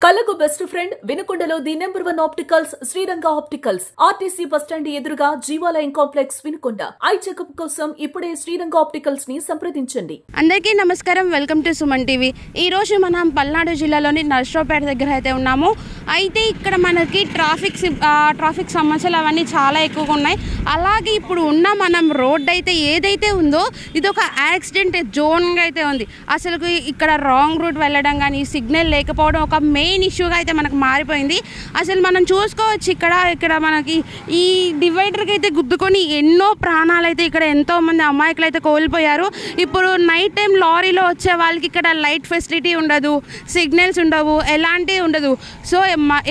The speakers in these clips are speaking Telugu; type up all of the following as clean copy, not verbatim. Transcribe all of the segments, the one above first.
కళ్ళకు బెస్ట్ ఫ్రెండ్ వినుకొండలో the number 1 opticals Sriranga opticals RTC bus stand ఎదురుగా Jeevalayam complex Vinukonda. Eye checkup కోసం ఇప్పుడే శ్రీరంగ ఆప్టికల్స్ ని సంప్రదించండి. అందరికీ నమస్కారం, వెల్కమ్ టు సుమన్ టీవీ. ఈ రోజు మనం పల్నాడు జిల్లాలోని నర్సరావుపేట దగ్గర అయితే ఉన్నాము. అయితే ఇక్కడ మనకి ట్రాఫిక్ సమస్యలు అవన్నీ చాలా ఎక్కువగా ఉన్నాయి. అలాగే ఇప్పుడు ఉన్న మనం రోడ్ అయితే ఏదైతే ఉందో ఇది ఒక యాక్సిడెంట్ జోన్గా అయితే ఉంది. అసలు ఇక్కడ రాంగ్ రూట్ వెళ్ళడం కానీ సిగ్నల్ లేకపోవడం ఒక మెయిన్ ఇష్యూగా అయితే మనకు మారిపోయింది. అసలు మనం చూసుకోవచ్చు ఇక్కడ మనకి ఈ డివైడర్కి అయితే గుద్దుకొని ఎన్నో ప్రాణాలు అయితే ఇక్కడ ఎంతోమంది అమాయకులు అయితే కోల్పోయారు. ఇప్పుడు నైట్ టైం లారీలో వచ్చే వాళ్ళకి ఇక్కడ లైట్ ఫెసిలిటీ ఉండదు, సిగ్నల్స్ ఉండవు, ఎలాంటివి ఉండదు. సో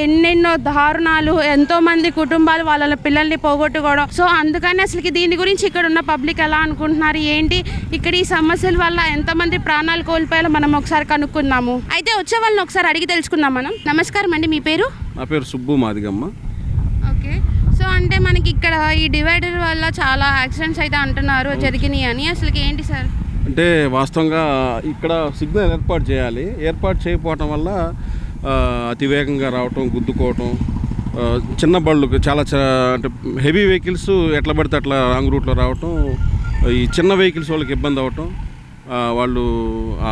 ఎన్నెన్నో దారుణాలు, ఎంతోమంది కుటుంబాలు వాళ్ళ పిల్లల్ని పోగొట్టుకోవడం. సో అందుకని అసలు దీని గురించి ఇక్కడ ఉన్న పబ్లిక్ ఎలా అనుకుంటున్నారు, ఏంటి, ఇక్కడ ఈ సమస్యల వల్ల ఎంతమంది ప్రాణాలు కోల్పోయాలో మనం ఒకసారి కనుక్కుందాము. అయితే వచ్చే వాళ్ళని ఒకసారి అడిగి తెలుసుకుందాం మనం. నమస్కారం అండి, మీ పేరు? నా పేరు సుబ్బు మాదిగమ్మ. ఓకే, సో అంటే మనకి ఇక్కడ ఈ డివైడర్ వల్ల చాలా యాక్సిడెంట్స్ అయితే అంటున్నారు జరిగినాయి అని. అసలు ఏంటి సార్? అంటే వాస్తవంగా ఇక్కడ సిగ్నల్ ఏర్పాటు చేయకపోవటం వల్ల అతి వేగంగా రావటం, గుద్దుకోవటం, చిన్న బళ్ళు చాలా అంటే హెవీ వెహికల్స్ ఎట్లా పడితే అట్లా రాంగ్ రూట్లో రావటం, ఈ చిన్న వెహికల్స్ వాళ్ళకి ఇబ్బంది అవ్వటం, వాళ్ళు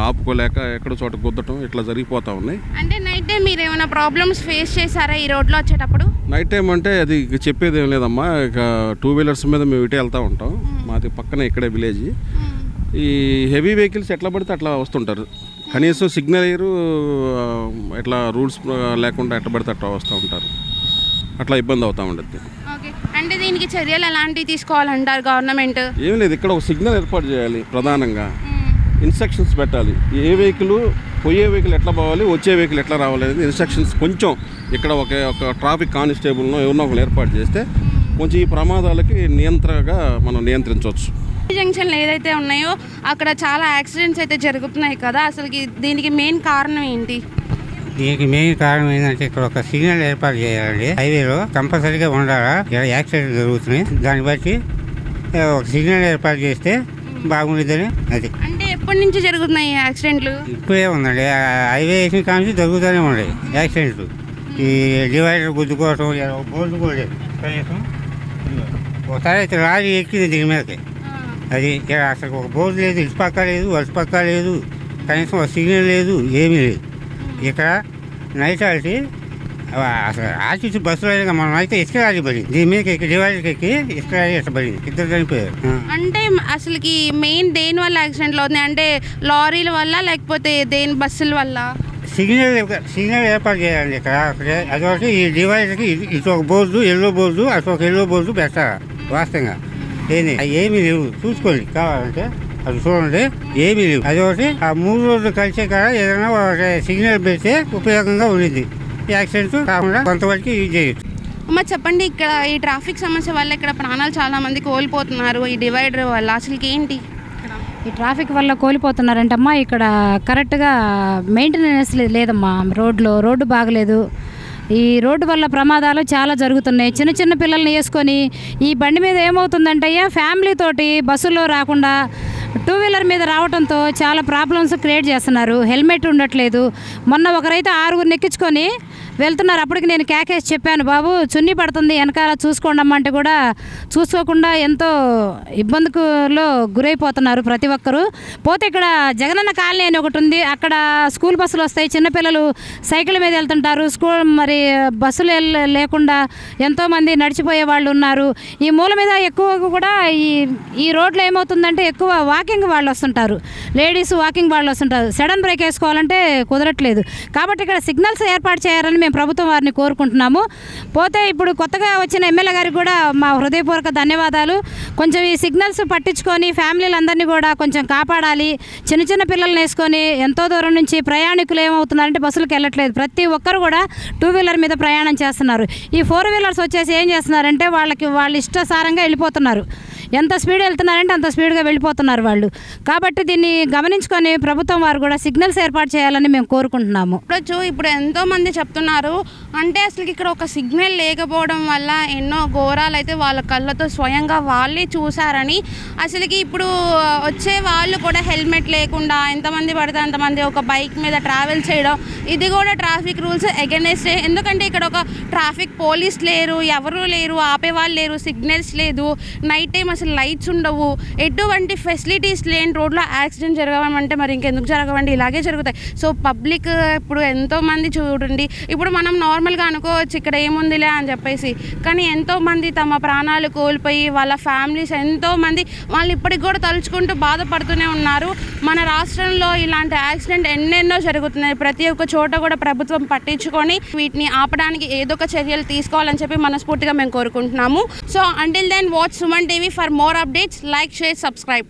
ఆపుకోలేక ఎక్కడో చోట గుద్దటం ఇట్లా జరిగిపోతూ ఉన్నాయి. అంటే నైట్ టైం మీరు ఏమైనా ప్రాబ్లమ్స్ ఫేస్ చేశారా ఈ రోడ్లో వచ్చేటప్పుడు? నైట్ టైం అంటే అది చెప్పేది ఏం లేదమ్మా. ఇక 2 వీలర్స్ మీద మేము ఇటే వెళ్తూ ఉంటాం. మాది పక్కనే ఇక్కడే విలేజ్. ఈ హెవీ వెహికల్స్ ఎట్లా పడితే అట్లా వస్తుంటారు. కనీసం సిగ్నల్ ఎట్లా రూల్స్ లేకుండా ఎట్లా పడితే అట్లా వస్తూ ఉంటారు. అట్లా ఇబ్బంది అవుతూ ఉంటుంది. అంటే దీనికి చర్యలు ఎలాంటివి తీసుకోవాలంటారు గవర్నమెంట్? ఏం లేదు, ఇక్కడ ఒక సిగ్నల్ ఏర్పాటు చేయాలి. ప్రధానంగా ఇన్స్ట్రక్షన్స్ పెట్టాలి. ఏ వెహికల్ పోయే వెహికల్ ఎట్లా పోవాలి, వచ్చే వెహికల్ ఎట్లా రావాలి అనేది ఇన్స్ట్రక్షన్స్ కొంచెం ఇక్కడ ఒక ట్రాఫిక్ కానిస్టేబుల్ను ఎవరినో ఒకరు ఏర్పాటు చేస్తే కొంచెం ఈ ప్రమాదాలకి నియంత్రణగా మనం నియంత్రించవచ్చు. జంక్షన్లు ఏదైతే ఉన్నాయో అక్కడ చాలా యాక్సిడెంట్స్ అయితే జరుగుతున్నాయి కదా, అసలు దీనికి మెయిన్ కారణం ఏంటి? దీనికి మెయిన్ కారణం ఏంటంటే ఇక్కడ ఒక సిగ్నల్ ఏర్పాటు చేయాలండి. హైవేలో కంపల్సరీగా ఉండాలా, ఇక్కడ యాక్సిడెంట్ జరుగుతున్నాయి. దాన్ని బట్టి ఒక సిగ్నల్ ఏర్పాటు చేస్తే బాగుంటుందని. అది అంటే ఎప్పటి నుంచి జరుగుతున్నాయి యాక్సిడెంట్లు? ఇప్పుడే ఉందండి, హైవే వేసిన కానీ జరుగుతూనే ఉన్నాయి యాక్సిడెంట్లు. ఈ డివైడర్ గుద్దుకోవటం, బోర్డు కూడా లేదు. కనీసం ఒకసారి అయితే లారీ ఎక్కింది దీని మీదకి. అది అసలు ఒక బోర్డు లేదు, ఇటు పక్క లేదు, అటు పక్క లేదు, కనీసం ఒక సిగ్నల్ లేదు, ఏమీ లేదు. ఇక్కడ నైట్ ఆల్టీ అసలు ఆర్టీసీ బస్సులో మనం అయితే ఇసుక రాజీ పడింది. దీని మీద ఎక్కి డివైడర్కి ఎక్కి ఇసుక రాజీ ఎట్లా పడింది, ఇద్దరు చనిపోయారు. అంటే అసలుకి మెయిన్ దేని వల్ల యాక్సిడెంట్లు అవుతున్నాయి? అంటే లారీల వల్ల లేకపోతే దేని బస్సుల వల్ల? సిగ్నల్ ఏర్పాటు చేయాలండి ఇక్కడ. అదొకటి ఈ డివైడర్కి ఇటు ఒక బోర్డు, ఎల్లో బోర్డు, అటు ఒక ఎల్లో బోర్డు పెట్టాలి. వాస్తవంగా ఏమీ లేవు, చూసుకోండి కావాలంటే అది చూడండి, ఏమీ లేవు. అదొకటి ఆ 3 రోజులు కలిసే కాడ ఏదైనా సిగ్నల్ పెడితే ఉపయోగంగా ఉండింది, యాక్సిడెంట్ కాకుండా కొంతవరకు యూజ్ చేయొచ్చు. అమ్మ చెప్పండి, ఇక్కడ ఈ ట్రాఫిక్ సమస్య వల్ల ఇక్కడ ప్రాణాలు చాలా మంది కోల్పోతున్నారు ఈ డివైడర్ వల్ల. అసలు ఏంటి ఈ ట్రాఫిక్ వల్ల కోల్పోతున్నారంటే అమ్మా, ఇక్కడ కరెక్ట్గా మెయింటెనెన్స్ లేదమ్మా. రోడ్డు బాగలేదు. ఈ రోడ్డు వల్ల ప్రమాదాలు చాలా జరుగుతున్నాయి. చిన్న పిల్లల్ని వేసుకొని ఈ బండి మీద ఏమవుతుందంటే ఫ్యామిలీ తోటి బస్సులో రాకుండా 2 వీలర్ మీద రావడంతో చాలా ప్రాబ్లమ్స్ క్రియేట్ చేస్తున్నారు. హెల్మెట్ ఉండట్లేదు. మొన్న ఒకరైతే 6గురిని ఎక్కించుకొని వెళ్తున్నారు. అప్పటికి నేను కేకేసి చెప్పాను, బాబు చున్నీ పడుతుంది వెనకాల చూసుకోండి అమ్మ అంటే కూడా చూసుకోకుండా ఎంతో ఇబ్బందిలో గురైపోతున్నారు ప్రతి ఒక్కరూ. పోతే ఇక్కడ జగనన్న కాలనీ అని ఒకటి ఉంది, అక్కడ స్కూల్ బస్సులు వస్తాయి, చిన్నపిల్లలు సైకిల్ మీద వెళ్తుంటారు. మరి బస్సులు లేకుండా ఎంతోమంది నడిచిపోయే వాళ్ళు ఉన్నారు. ఈ మూల మీద ఎక్కువ కూడా ఈ రోడ్లో ఏమవుతుందంటే ఎక్కువ వాకింగ్ వాళ్ళు వస్తుంటారు, లేడీస్ వాకింగ్ వాళ్ళు వస్తుంటారు. సడన్ బ్రేక్ వేసుకోవాలంటే కుదరట్లేదు. కాబట్టి ఇక్కడ సిగ్నల్స్ ఏర్పాటు చేయాలని మేము ప్రభుత్వం వారిని కోరుకుంటున్నాము. పోతే ఇప్పుడు కొత్తగా వచ్చిన ఎమ్మెల్యే గారికి కూడా మా హృదయపూర్వక ధన్యవాదాలు. కొంచెం ఈ సిగ్నల్స్ పట్టించుకొని ఫ్యామిలీలందరినీ కూడా కొంచెం కాపాడాలి. చిన్న పిల్లల్ని వేసుకొని ఎంతో దూరం నుంచి ప్రయాణికులు ఏమవుతున్నారంటే బస్సులకు వెళ్ళట్లేదు. ప్రతి ఒక్కరు కూడా 2 వీలర్ మీద ప్రయాణం చేస్తున్నారు. ఈ 4 వీలర్స్ వచ్చేసి ఏం చేస్తున్నారంటే వాళ్ళ ఇష్టాసారంగా వెళ్ళిపోతున్నారు. ఎంత స్పీడ్ వెళ్తున్నారంటే అంత స్పీడ్గా వెళ్ళిపోతున్నారు వాళ్ళు. కాబట్టి దీన్ని గమనించుకొని ప్రభుత్వం వారు కూడా సిగ్నల్స్ ఏర్పాటు చేయాలని మేము కోరుకుంటున్నాము. ఇప్పుడు ఎంతోమంది చెప్తున్నారు అంటే అసలు ఇక్కడ ఒక సిగ్నల్ లేకపోవడం వల్ల ఎన్నో ఘోరాలు అయితే వాళ్ళ కళ్ళతో స్వయంగా వాళ్ళే చూసారని. అసలుకి ఇప్పుడు వచ్చే వాళ్ళు కూడా హెల్మెట్ లేకుండా ఎంతమంది పడితే అంతమంది ఒక బైక్ మీద ట్రావెల్ చేయడం, ఇది కూడా ట్రాఫిక్ రూల్స్ అగైనెస్ట్. ఎందుకంటే ఇక్కడ ఒక ట్రాఫిక్ పోలీస్ లేరు, ఎవరు లేరు, ఆపేవాళ్ళు లేరు, సిగ్నల్స్ లేదు, నైట్ టైం అసలు లైట్స్ ఉండవు, ఎటువంటి ఫెసిలిటీస్ లేని రోడ్లో యాక్సిడెంట్ జరగమంటే మరి ఇంకెందుకు జరగవండి, ఇలాగే జరుగుతాయి. సో పబ్లిక్ ఇప్పుడు ఎంతోమంది చూడండి, ఇప్పుడు మనం నార్మల్గా అనుకోవచ్చు ఇక్కడ ఏముందిలే అని చెప్పేసి, కానీ ఎంతోమంది తమ ప్రాణాలు కోల్పోయి వాళ్ళ ఫ్యామిలీస్ ఎంతోమంది వాళ్ళు ఇప్పటికి కూడా తలుచుకుంటూ బాధపడుతూనే ఉన్నారు. మన రాష్ట్రంలో ఇలాంటి యాక్సిడెంట్ ఎన్నెన్నో జరుగుతున్నాయి. ప్రతి ఒక్క చోట కూడా ప్రభుత్వం పట్టించుకొని వీటిని ఆపడానికి ఏదో ఒక చర్యలు తీసుకోవాలని చెప్పి మనస్ఫూర్తిగా మేము కోరుకుంటున్నాము. So until then watch Suman TV for more updates. Like, share, subscribe.